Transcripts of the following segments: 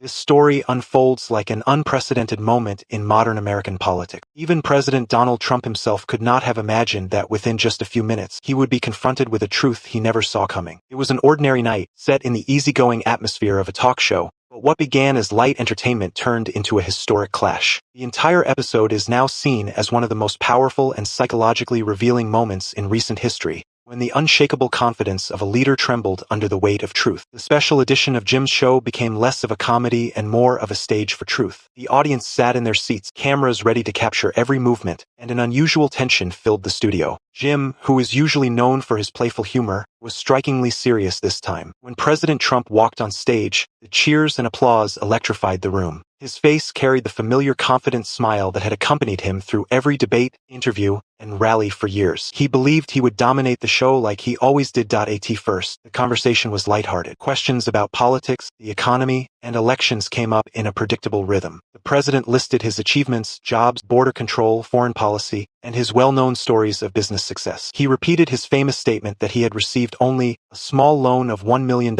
This story unfolds like an unprecedented moment in modern American politics. Even President Donald Trump himself could not have imagined that within just a few minutes, he would be confronted with a truth he never saw coming. It was an ordinary night, set in the easygoing atmosphere of a talk show, but what began as light entertainment turned into a historic clash. The entire episode is now seen as one of the most powerful and psychologically revealing moments in recent history, when the unshakable confidence of a leader trembled under the weight of truth. The special edition of Jim's show became less of a comedy and more of a stage for truth. The audience sat in their seats, cameras ready to capture every movement, and an unusual tension filled the studio. Jim, who is usually known for his playful humor, was strikingly serious this time. When President Trump walked on stage, the cheers and applause electrified the room. His face carried the familiar confident smile that had accompanied him through every debate, interview, and rally for years. He believed he would dominate the show like he always did. At first, the conversation was lighthearted. Questions about politics, the economy, and elections came up in a predictable rhythm. The president listed his achievements, jobs, border control, foreign policy, and his well-known stories of business success. He repeated his famous statement that he had received only a small loan of $1 million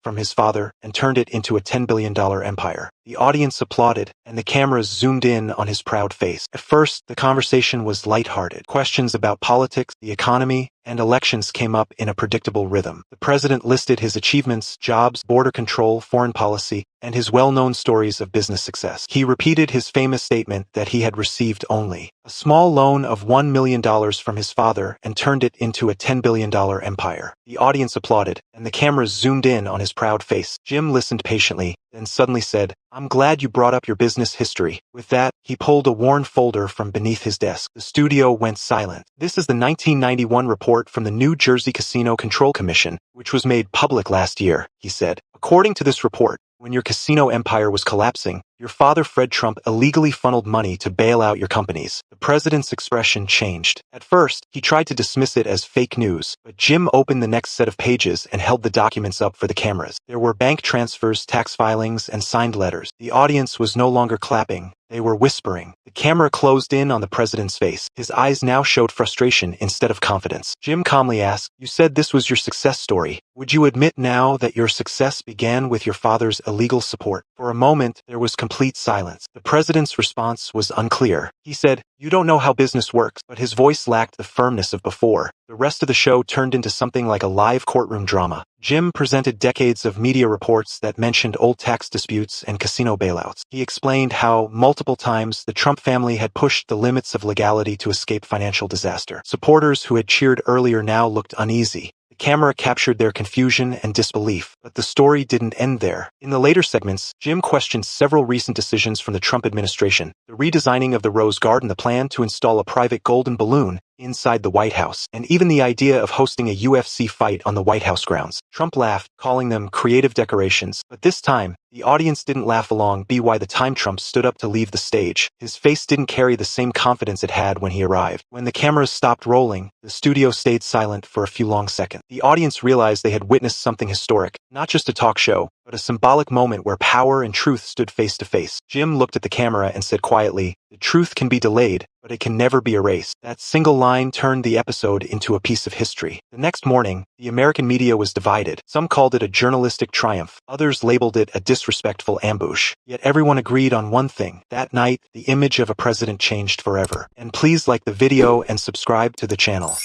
from his father and turned it into a $10 billion empire. The audience applauded, and the cameras zoomed in on his proud face. At first, the conversation was lighthearted. Questions about politics, the economy, and elections came up in a predictable rhythm. The president listed his achievements, jobs, border control, foreign policy, and his well-known stories of business success. He repeated his famous statement that he had received only a small loan of $1 million from his father and turned it into a $10 billion empire. The audience applauded, and the cameras zoomed in on his proud face. Jim listened patiently, then suddenly said, "I'm glad you brought up your business history." With that, he pulled a worn folder from beneath his desk. The studio went silent. "This is the 1991 report from the New Jersey Casino Control Commission, which was made public last year," he said. "According to this report, when your casino empire was collapsing, your father Fred Trump illegally funneled money to bail out your companies." The president's expression changed. At first, he tried to dismiss it as fake news, but Jim opened the next set of pages and held the documents up for the cameras. There were bank transfers, tax filings, and signed letters. The audience was no longer clapping. They were whispering. The camera closed in on the president's face. His eyes now showed frustration instead of confidence. Jim calmly asked, "You said this was your success story. Would you admit now that your success began with your father's illegal support?" For a moment, there was complete silence. The president's response was unclear. He said, "You don't know how business works," but his voice lacked the firmness of before. The rest of the show turned into something like a live courtroom drama. Jim presented decades of media reports that mentioned old tax disputes and casino bailouts. He explained how, multiple times, the Trump family had pushed the limits of legality to escape financial disaster. Supporters who had cheered earlier now looked uneasy. The camera captured their confusion and disbelief, but the story didn't end there. In the later segments, Jim questioned several recent decisions from the Trump administration: the redesigning of the Rose Garden, the plan to install a private golden balloon inside the White House, and even the idea of hosting a UFC fight on the White House grounds. Trump laughed, calling them creative decorations, but this time, the audience didn't laugh along. By the time Trump stood up to leave the stage, his face didn't carry the same confidence it had when he arrived. When the cameras stopped rolling, the studio stayed silent for a few long seconds. The audience realized they had witnessed something historic, not just a talk show, but a symbolic moment where power and truth stood face to face. Jim looked at the camera and said quietly, "The truth can be delayed, but it can never be erased." That single line turned the episode into a piece of history. The next morning, the American media was divided. Some called it a journalistic triumph. Others labeled it a disrespectful ambush. Yet everyone agreed on one thing. That night, the image of a president changed forever. And please like the video and subscribe to the channel.